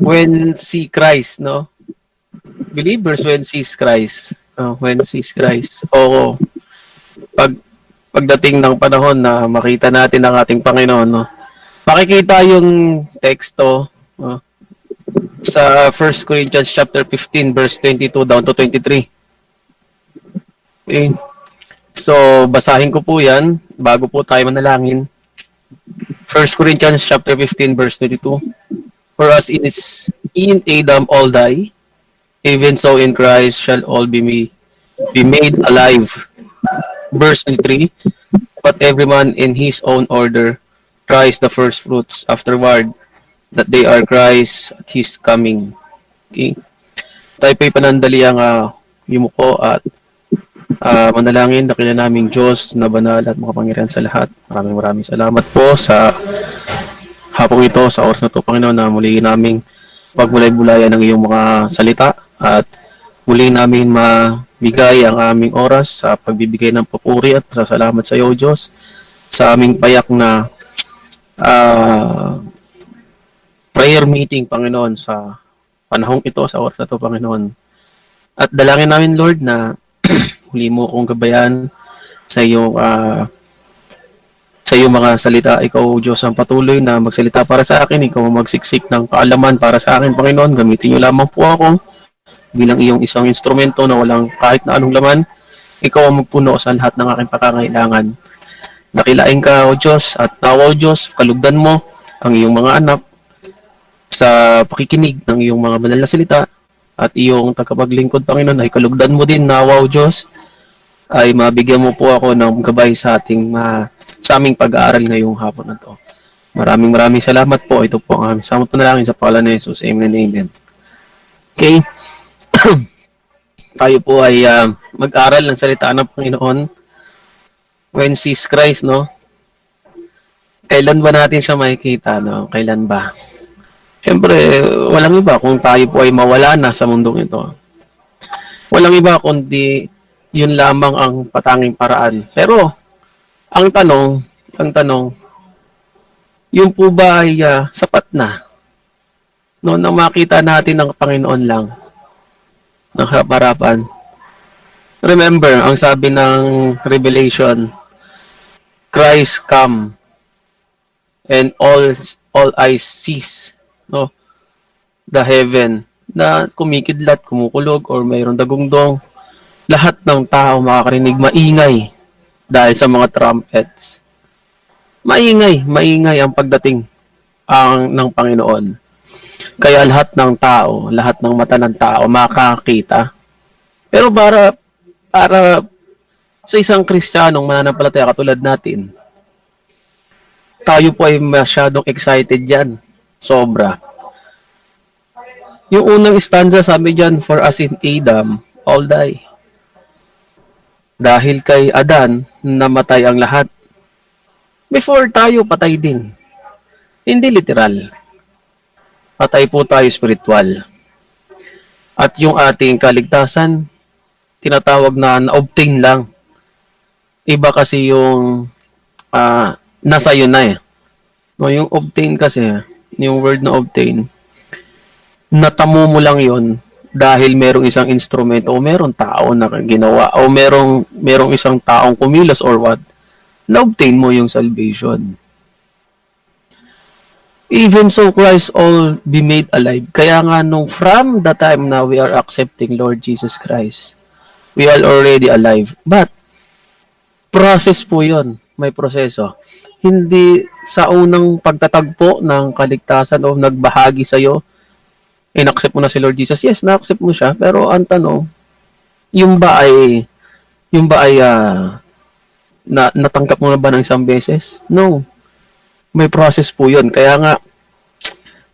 when see Christ, no? Believers when sees Christ. When sees Christ. O pagdating ng panahon na makita natin ang ating Panginoon, no? Makikita yung teksto sa 1 Corinthians chapter 15 verse 22 down to 23. Okay. So, basahin ko po 'yan bago po tayo manalangin. 1 Corinthians chapter 15 verse 22. For as in Adam all die, even so in Christ shall all be made alive. Verse 23. But every man in his own order, Christ the first fruits, afterward that they are Christ at His coming. Okay? Tayo po'y panandaliang yumuko at manalangin, dakila naming Diyos na banal at makapangyarihan sa lahat. Maraming salamat po sa hapong ito, sa oras na ito, Panginoon, na muli naming pagbulay-bulayan ng iyong mga salita at muli namin mabigay ang aming oras sa pagbibigay ng papuri at pasasalamat sa iyo, Diyos, sa aming payak na prayer meeting, Panginoon, sa panahong ito, sa oras na ito, Panginoon. At dalangin namin, Lord, na huli mo kong gabayan sa iyong mga salita. Ikaw, Diyos, ang patuloy na magsalita para sa akin. Ikaw ang magsiksik ng kaalaman para sa akin, Panginoon. Gamitin niyo lamang po ako bilang iyong isang instrumento na walang kahit na anong laman. Ikaw ang magpuno sa lahat ng aking pakangailangan. Dakilain ka, O Diyos, at nawa, O Diyos, kalugdan mo ang iyong mga anak sa pakikinig ng iyong mga banal na salita at iyong tagapaglingkod, Panginoon, ay kalugdan mo din, nawa, O Diyos, ay mabigyan mo po ako ng gabay sa aming pag-aaral ngayong hapon na to. Maraming salamat po. Ito po ang aming samot panalangin sa pangalan ni Jesus. Amen and amen. Okay. Tayo po ay mag-aral ng salita ng Panginoon when sees Christ, no? Kailan ba natin siya makikita, no? Kailan ba? Siyempre, walang iba kung tayo po ay mawala na sa mundong ito. Walang iba kundi yun lamang ang patanging paraan. Pero, ang tanong, yun po ba ay sapat na? No, nang makita natin ang Panginoon lang ng harapan. Remember, ang sabi ng Revelation, Christ come and all eyes sees, no, the heaven na kumikidlat, kumukulog, or mayroong dagungdong. Lahat ng tao makakarinig maingay dahil sa mga trumpets. Maingay ang pagdating ng Panginoon. Kaya lahat ng tao, lahat ng mata ng tao makakita. Pero para sa isang Kristiyanong mananampalataya katulad natin, tayo po ay masyadong excited dyan. Sobra. Yung unang stanza, sabi dyan, for as in Adam, all die. Dahil kay Adan, namatay ang lahat. Before tayo, patay din. Hindi literal. Patay po tayo spiritual. At yung ating kaligtasan, tinatawag na na-obtain lang. Iba kasi yung nasa yun na eh. No, yung obtain kasi, yung word na obtain, natamo mo lang yun dahil merong isang instrumento o merong tao na ginawa o merong isang taong kumilos or what, na-obtain mo yung salvation. Even so, Christ all be made alive. Kaya nga nung from the time na we are accepting Lord Jesus Christ, we are already alive. But, process po yun. May proseso. Hindi sa unang pagtatagpo ng kaligtasan o nagbahagi sa'yo, in-accept mo na si Lord Jesus. Yes, na-accept mo siya. Pero ang tanong, yung ba ay natanggap mo na ba ng isang beses? No. May process po yun. Kaya nga,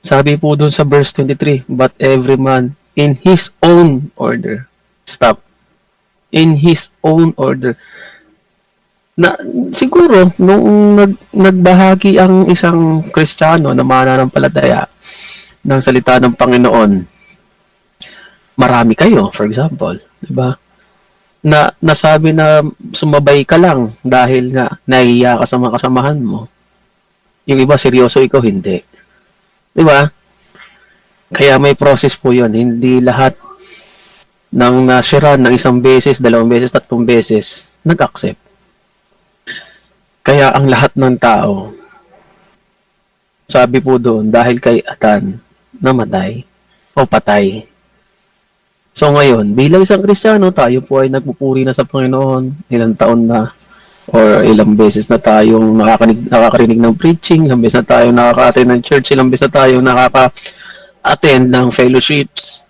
sabi po dun sa verse 23, but every man in his own order. Stop. In his own order. Na siguro nung nagbahagi ang isang Kristiyano na mananampalataya ng salita ng Panginoon, marami kayo, for example, 'di ba? Na nasabi na sumabay ka lang dahil nga nahihiya ka sa mga kasamahan mo. Yung iba seryoso, ikaw hindi. 'Di ba? Kaya may process po yun. Hindi lahat ng nasira ng isang beses, dalawang beses, tatlong beses, nag-accept. Kaya ang lahat ng tao, sabi po doon, dahil kay Atan, namatay o patay. So ngayon, bilang isang Kristiyano, tayo po ay nagpupuri na sa Panginoon, ilang taon na or ilang beses na tayong nakakarinig ng preaching, ilang beses na tayong nakaka-attend ng church, ilang beses na tayong nakaka-attend ng fellowships.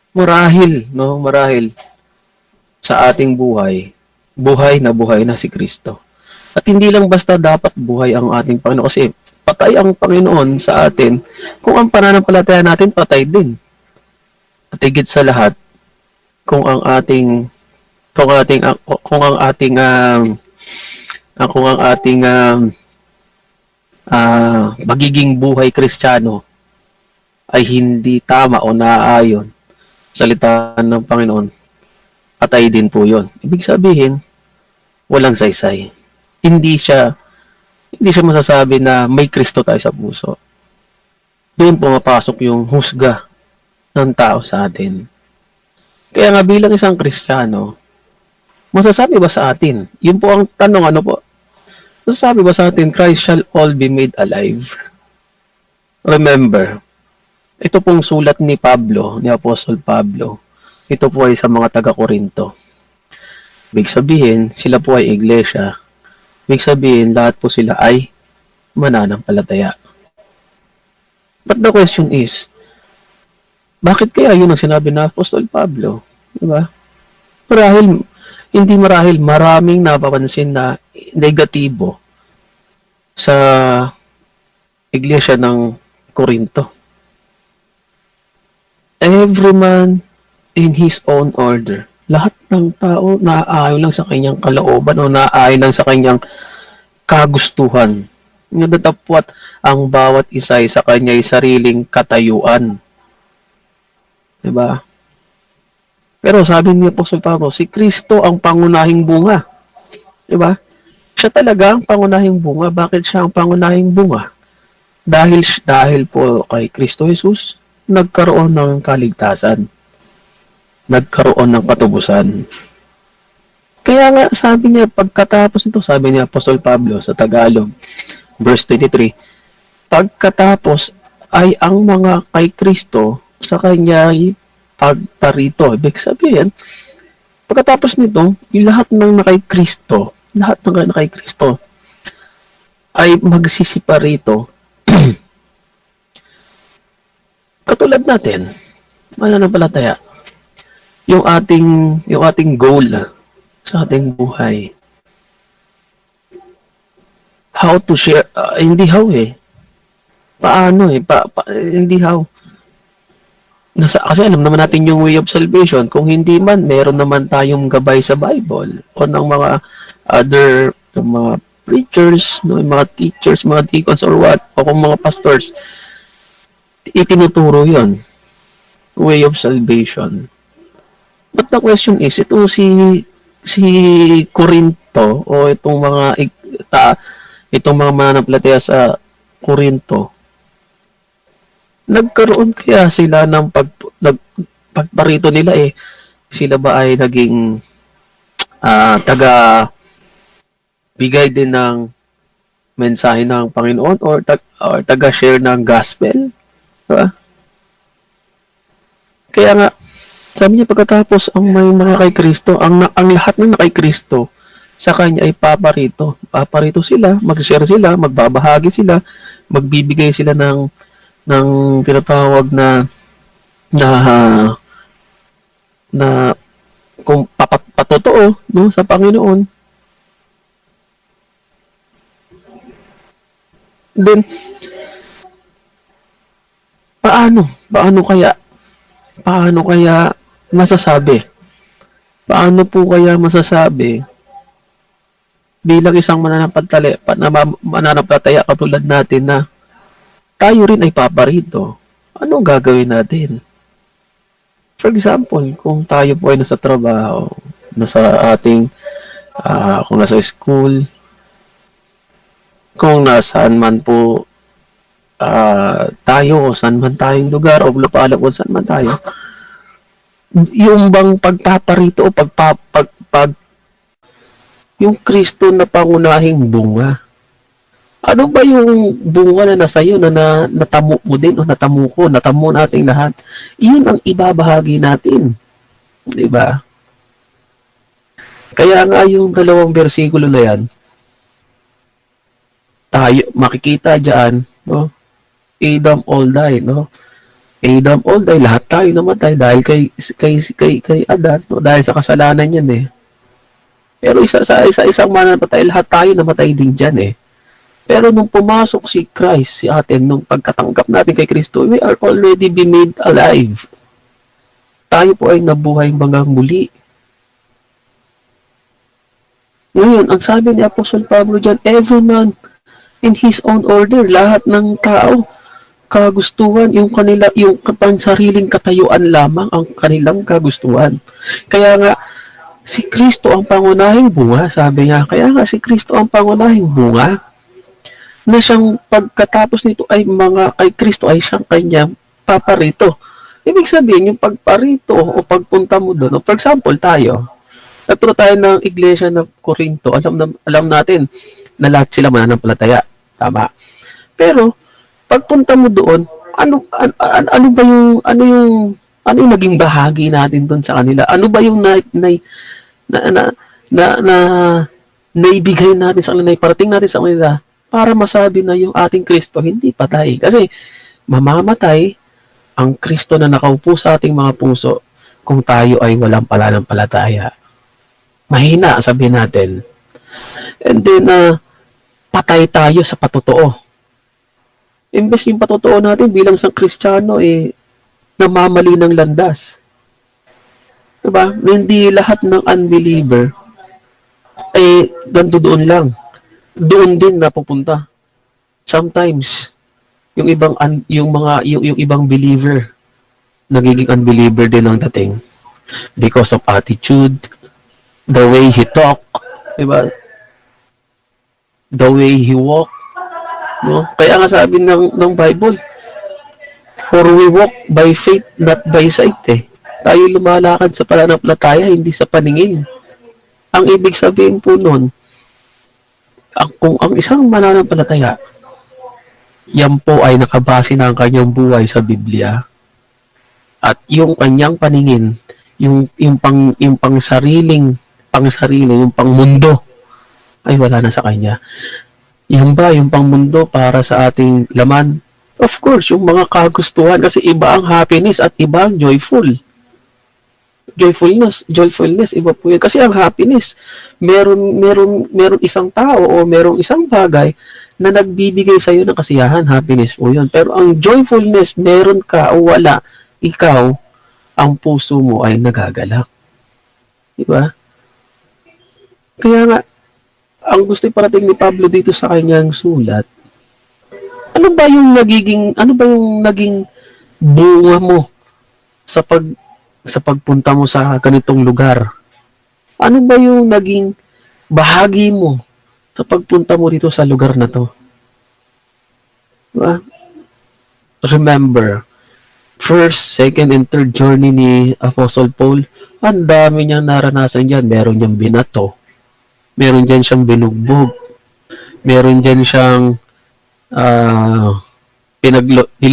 Marahil, no? Marahil sa ating buhay, buhay na si Kristo. At hindi lang basta dapat buhay ang ating Panginoon kasi patay ang Panginoon sa atin kung ang pananampalataya natin patay din. At higit sa lahat, kung ang ating magiging buhay Kristiyano ay hindi tama o naaayon sa salita ng Panginoon, patay din po yun. Ibig sabihin, walang saysay. Hindi siya masasabi na may Kristo tayo sa puso. Doon pumapasok yung husga ng tao sa atin. Kaya nga bilang isang Kristiyano, masasabi ba sa atin? Yun po ang tanong, ano po? Masasabi ba sa atin, Christ shall all be made alive? Remember, ito pong sulat ni Pablo, ni Apostol Pablo. Ito po ay sa mga taga-Korinto. Ibig sabihin, sila po ay iglesia. Ibig sabihin, lahat po sila ay mananampalataya. But the question is, bakit kaya yun ang sinabi na Apostol Pablo? Diba? Hindi marahil maraming napapansin na negatibo sa iglesia ng Korinto. Every man in his own order. Lahat ng tao naaayon lang sa kanyang kalooban o naaayon lang sa kanyang kagustuhan. Nadatapwat ang bawat isa sa kanya'y sariling katayuan. Diba? Pero sabi ni Apostol Pablo, si Kristo ang pangunahing bunga. Diba? Siya talaga ang pangunahing bunga. Bakit siya ang pangunahing bunga? Dahil po kay Kristo Jesus, nagkaroon ng kaligtasan. Nagkaroon ng katubusan. Kaya nga, sabi niya, pagkatapos nito, sabi ni Apostol Pablo sa Tagalog, verse 23, pagkatapos ay ang mga kay Kristo sa kanya pagparito. Ibig sabihin, pagkatapos nito, yung lahat ng nakay Kristo ay magsisiparito. Katulad natin, mananampalataya. Yung ating goal sa ating buhay. How to share, hindi how Paano hindi how. Kasi alam naman natin yung way of salvation. Kung hindi man, meron naman tayong gabay sa Bible o ng mga other mga preachers, no, mga teachers, mga deacons or what, o kung mga pastors, itinuturo yon way of salvation. But the question is, itong si Corinto o itong mga mananampalataya sa Corinto, nagkaroon kaya sila ng pagparito nila sila ba ay naging bigay din ng mensahe ng Panginoon or taga-share ng gospel? Diba? Kaya nga, sabi niya pagkatapos ang may mga kay Kristo, ang lahat ng kay Kristo sa kanya ay paparito. Paparito sila, mag-share sila, magbabahagi sila, magbibigay sila ng tinatawag na kung patotoo, no, sa Panginoon. Then paano masasabi? Paano po kaya masasabi bilang isang mananampalataya katulad natin na tayo rin ay paparito? Anong gagawin natin? For example, kung tayo po ay nasa trabaho, kung nasa school, kung nasaan man po tayo, saan man tayong lugar, o lupalop, o saan man tayo, yung bang pagpaparito o yung Kristo na pangunahing bunga. Ano ba yung bunga na nasa iyo na natamo mo din o natamo ko, natamo nating lahat? Iyon ang ibabahagi natin. Di ba? Kaya nga yung dalawang bersikulo na yan, tayo, makikita dyan, no? Adam all die, no? Adam all die, lahat tayo namatay dahil kay Adan, no? Dahil sa kasalanan yan eh. Pero isang manapatay, lahat tayo namatay din dyan eh. Pero nung pumasok si Christ, si atin, nung pagkatanggap natin kay Kristo, we are already be made alive. Tayo po ay nabuhay mga muli. Ngayon, ang sabi ni Apostol Pablo dyan, every man in his own order, lahat ng tao, kagustuhan, yung pansariling katayuan lamang ang kanilang kagustuhan. Kaya nga, si Kristo ang pangunahing bunga, sabi niya. Kaya nga, si Kristo ang pangunahing bunga, na siyang pagkatapos nito ay kay Kristo ay siyang kanyang paparito. Ibig sabihin, yung pagparito o pagpunta mo doon, for example, nagpunta tayo ng iglesia ng Corinto, alam natin na lahat sila mananampalataya. Tama. Pero, pagpunta mo doon, ano ba yung naging bahagi natin doon sa kanila? Ano ba yung naibigay natin sa kanila, naiparating natin sa kanila para masabi na yung ating Kristo hindi patay? Kasi mamamatay ang Kristo na nakaupo sa ating mga puso kung tayo ay walang pananampalataya. Mahina, sabihin natin. And then, patay tayo sa patotoo. Imbes yung patotoo natin bilang isang Kristiyano, namamali ng landas. Diba? Hindi lahat ng unbeliever doon lang. Doon din napupunta. Sometimes, yung ibang believer, nagiging unbeliever din ang dating. Because of attitude, the way he talk, diba? The way he walk, no? Kaya nga sabi ng Bible, for we walk by faith, not by sight eh. Tayo lumalakad sa pananampalataya, hindi sa paningin. Ang ibig sabihin po nun, kung ang isang mananampalataya, yan po ay nakabase ng kanyang buhay sa Biblia, at yung kanyang paningin, yung pangsarili, yung pangmundo, ay wala na sa kanya. Yan ba yung pangmundo para sa ating laman? Of course, yung mga kagustuhan, kasi iba ang happiness at iba ang joyful. Joyfulness, iba po yun. Kasi ang happiness, meron isang tao o merong isang bagay na nagbibigay sa iyo ng kasiyahan, happiness po yun. Pero ang joyfulness, meron ka o wala, ikaw, ang puso mo ay nagagalak. Diba? Kaya nga, ang gusto iparating ni Pablo dito sa kanyang sulat, ano ba yung naging bunga mo sa pagpunta mo sa ganitong lugar? Ano ba yung naging bahagi mo sa pagpunta mo dito sa lugar na to? Diba? Remember, first, second, and third journey ni Apostle Paul, ang dami niyang naranasan dyan. Meron niyang binato, meron dyan siyang binugbog, meron dyan siyang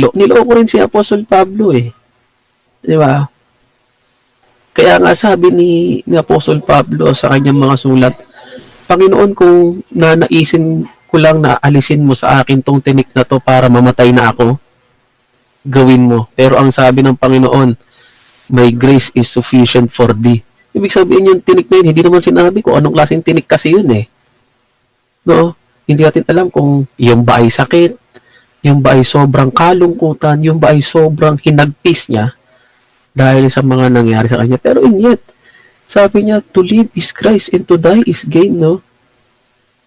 niloko rin si Apostle Pablo eh. Di ba? Kaya nga sabi ni Apostle Pablo sa kanyang mga sulat, Panginoon, kung nanaisin ko lang na alisin mo sa akin tong tinik na to para mamatay na ako, gawin mo. Pero ang sabi ng Panginoon, my grace is sufficient for thee. Ibig sabihin yung tinik na yun, hindi naman sinabi ko anong klaseng tinik kasi yun eh. No? Hindi natin alam kung yung ba ay sakit, yung ba ay sobrang kalungkutan, yung ba ay sobrang hinagpis niya dahil sa mga nangyari sa kanya. Pero yet, sabi niya, to live is Christ and to die is gain, no?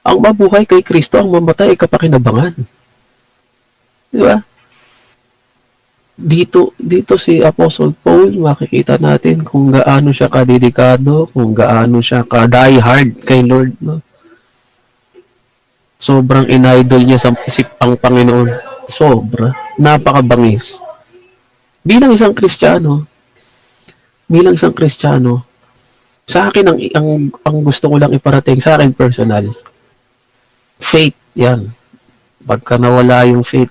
Ang mabuhay kay Kristo, ang mamatay ay kapakinabangan. Di ba? Dito si Apostle Paul, makikita natin kung gaano siya kadedikado, kung gaano siya ka-die hard kay Lord, no? Sobrang inidol niya sa isip ang Panginoon. Sobra. Napakabangis. Bilang isang Kristiyano, sa akin ang gusto ko lang iparating sa akin personal, faith 'yan. Pagka nawala yung faith,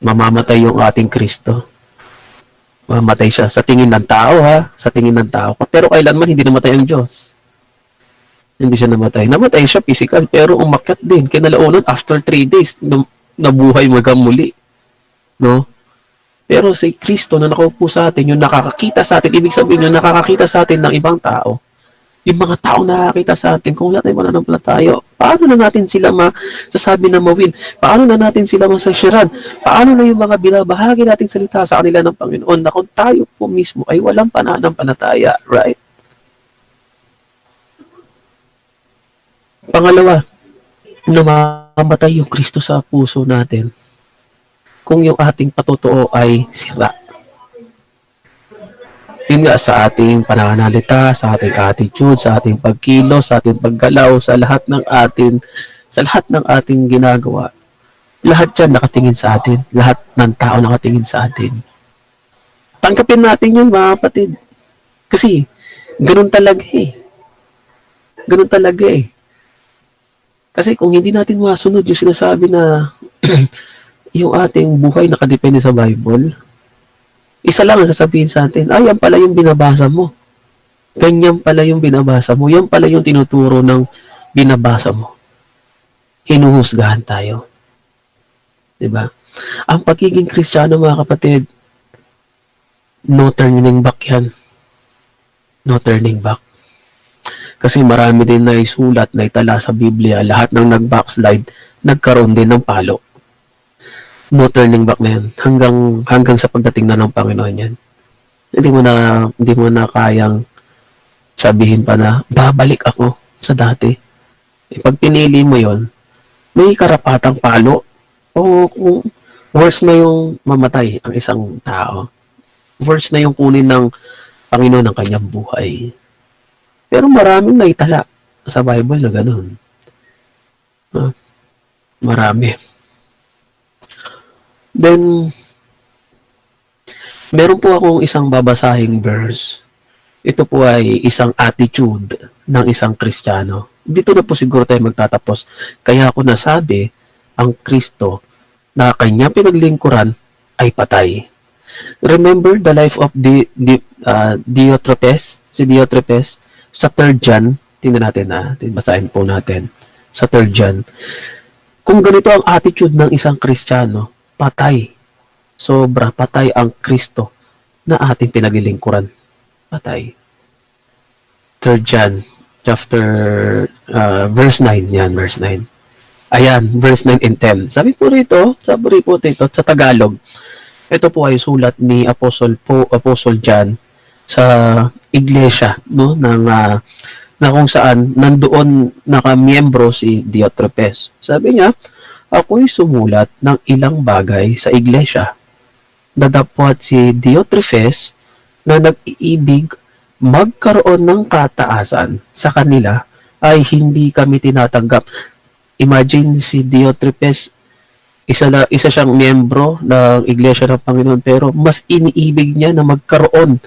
mamamatay yung ating Kristo. Mamamatay siya sa tingin ng tao, ha, sa tingin ng tao. Pero kailanman hindi namatay ang Diyos. Hindi siya namatay. Namatay siya physical, pero umakyat din. Kinalaunan after 3 days, nabuhay magamuli. No? Pero si Kristo na nakaupo sa atin, yung nakakakita sa atin, ibig sabihin yung nakakakita sa atin ng ibang tao, yung mga tao nakakita sa atin, kung wala tayong mananampalataya, paano na natin sila masasabi na mawin? Paano na natin sila masasyaran? Paano na yung mga binabahagi nating salita sa kanila ng Panginoon na kung tayo po mismo ay walang pananampalataya, right? Pangalawa, namamatay yung Kristo sa puso natin kung yung ating patotoo ay sira. Yun nga, sa ating pananalita, sa ating attitude, sa ating pagkilos, sa ating paggalaw, sa lahat ng ating ginagawa. Lahat yan nakatingin sa atin. Lahat ng tao nakatingin sa atin. Tanggapin natin yun, mga kapatid. Kasi, ganun talaga eh. Ganun talaga eh. Kasi kung hindi natin masunod yung sinasabi na yung ating buhay nakadepende sa Bible, isa lang ang sasabihin sa atin, yan pala yung binabasa mo. Ganyan pala yung binabasa mo. Yan pala yung tinuturo ng binabasa mo. Hinuhusgahan tayo. Diba? Ang pagiging Kristiyano, mga kapatid, no turning back yan. No turning back. Kasi marami din na isulat, na itala sa Biblia, lahat ng nag-backslide, nagkaroon din ng palo. No turning back na yan. Hanggang sa pagdating na ng Panginoon yan. Hindi mo na kayang sabihin pa na, babalik ako sa dati. Pag pinili mo yon, may karapatang palo. O kung worse na yung mamatay ang isang tao. Worse na yung kunin ng Panginoon ang kanyang buhay. Pero maraming naitala sa Bible na ganun. Marami. Then, meron po akong isang babasahing verse. Ito po ay isang attitude ng isang Kristiyano. Dito na po siguro tayo magtatapos. Kaya ako nasabi, ang Kristo na kanya pinaglingkuran ay patay. Remember the life of Diotrephes? Si Diotrephes, sa 3 John, tingnan natin basahin po natin. Sa 3 John. Kung ganito ang attitude ng isang Kristiyano, patay. Sobra patay ang Kristo na ating pinaglilingkuran. Patay. 3 John, chapter, verse 9. Yan, verse 9. Ayan, verse 9 and 10. Sabi po rito, sa Tagalog, ito po ay sulat ni Apostle John sa iglesia, no, na kung saan nandoon nakamiyembro si Diotrephes. Sabi niya, ako'y sumulat ng ilang bagay sa iglesia. Dadapot si Diotrephes na nag-iibig magkaroon ng kataasan sa kanila ay hindi kami tinatanggap. Imagine si Diotrephes, isa siyang miyembro ng iglesia ng Panginoon, pero mas iniibig niya na magkaroon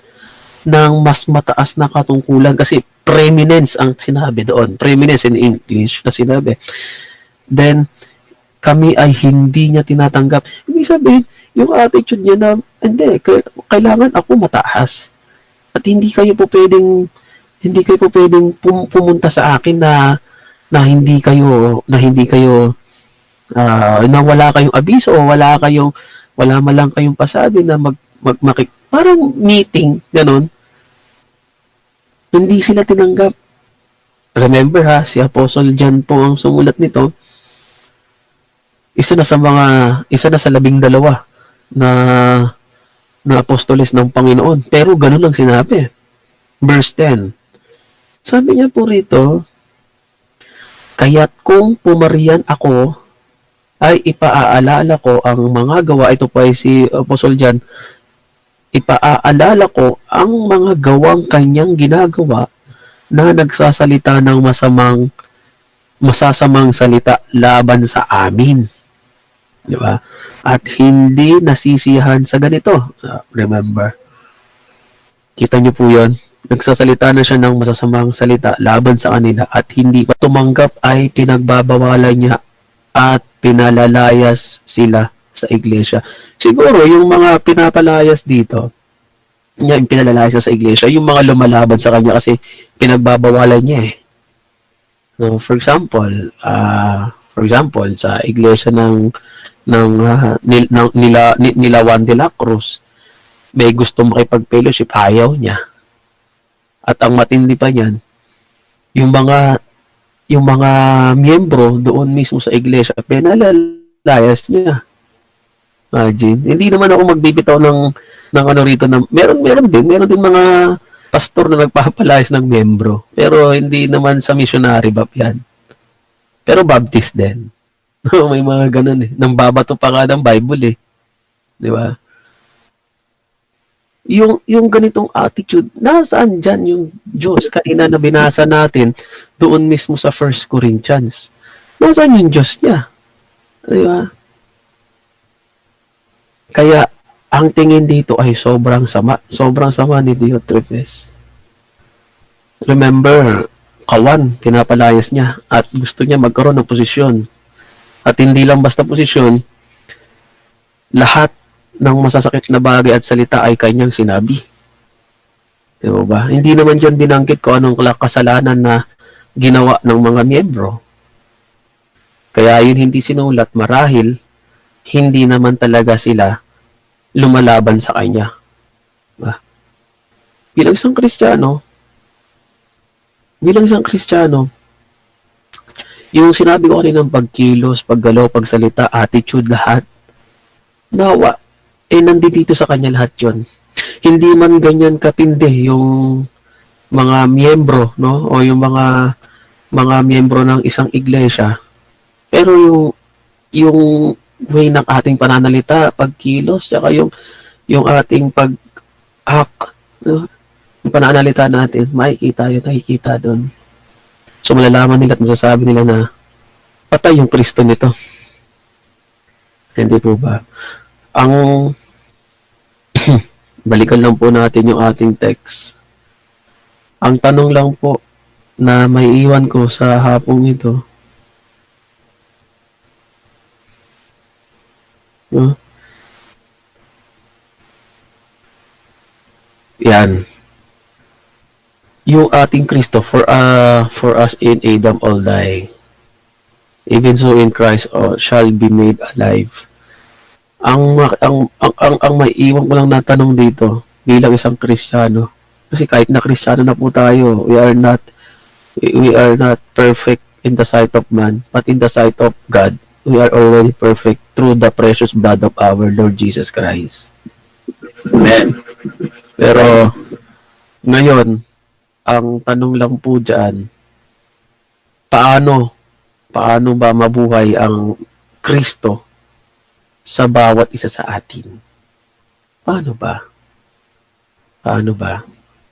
ng mas mataas na katungkulan kasi preeminence ang sinabi doon. Preeminence in English na sinabi. Then, kami ay hindi niya tinatanggap. Ibig sabihin, yung attitude niya na, hindi, kailangan ako mataas. At hindi kayo po pwedeng pumunta sa akin na wala kayong abiso o wala man lang kayong pasabi na parang meeting, ganun. Hindi sila tinanggap. Remember si Apostle John po ang sumulat nito. Isa na sa 12 na apostoles ng Panginoon. Pero ganun ang sinabi. Verse 10. Sabi niya po rito, kaya't kung pumarian ako, ay ipaaalala ko ang mga gawa. Ito po ay si Apostle John. Ipaaalala ko ang mga gawang kanyang ginagawa na nagsasalita ng masasamang salita laban sa amin. Di ba? At hindi nasisiyahan sa ganito. Remember, kita niyo po yun? Nagsasalita na siya ng masasamang salita laban sa kanila at hindi pa tumanggap ay pinagbabawalan niya at pinalalayas sila sa iglesia. Siguro yung mga pinapalayas dito, yung pinalalayas sa iglesia, yung mga lumalaban sa kanya kasi pinagbabawalan niya eh. No, for example, sa iglesia nila Juan de la Cruz, may gusto makipag-fellowship, ayaw niya. At ang matindi pa niyan, yung mga miyembro doon mismo sa iglesia, pinalayas niya. Imagine. Hindi naman ako magbibitaw ng ano rito na meron din mga pastor na nagpapalayas ng miyembro. Pero hindi naman sa missionary bap yan. Pero Baptist din. May mga ganun eh. Nang babato pa nga ng Bible eh. Di ba? Yung ganitong attitude, nasaan dyan yung Diyos? Kanina na binasa natin doon mismo sa 1 Corinthians. Nasaan yung Diyos niya? Di ba? Kaya, ang tingin dito ay sobrang sama. Sobrang sama ni Diotrephes. Remember, kawan, pinapalayas niya at gusto niya magkaroon ng posisyon. At hindi lang basta posisyon, lahat ng masasakit na bagay at salita ay kanyang sinabi. Di ba? Hindi naman dyan binanggit ko anong kasalanan na ginawa ng mga miyembro. Kaya yun hindi sinulat marahil hindi naman talaga sila lumalaban sa kanya. Diba? Bilang isang Kristiyano, yung sinabi ko kanina ng pagkilos, paggalaw, pagsalita, attitude, lahat, nawa, nandito sa kanya lahat yon. Hindi man ganyan katindi yung mga miyembro, no? O yung mga miyembro ng isang iglesia. Pero yung way ng ating pananalita, pagkilos, saka yung ating pag-act, no? Yung pananalita natin, nakikita doon. So malalaman nila at masasabi nila na patay yung Kristo nito. Hindi po ba? Ang balikan lang po natin yung ating text. Ang tanong lang po na may iwan ko sa hapong ito. Yan. Yung ating Kristo for us in Adam all die. Even so in Christ shall be made alive. Ang may iwan ko lang na tanong dito bilang isang Kristiyano, kasi kahit na Kristiyano na po tayo, we are not perfect in the sight of man, but in the sight of God we are already perfect through the precious blood of our Lord Jesus Christ. Amen. Pero ngayon, ang tanong lang po dyan, paano ba mabuhay ang Kristo sa bawat isa sa atin? Paano ba?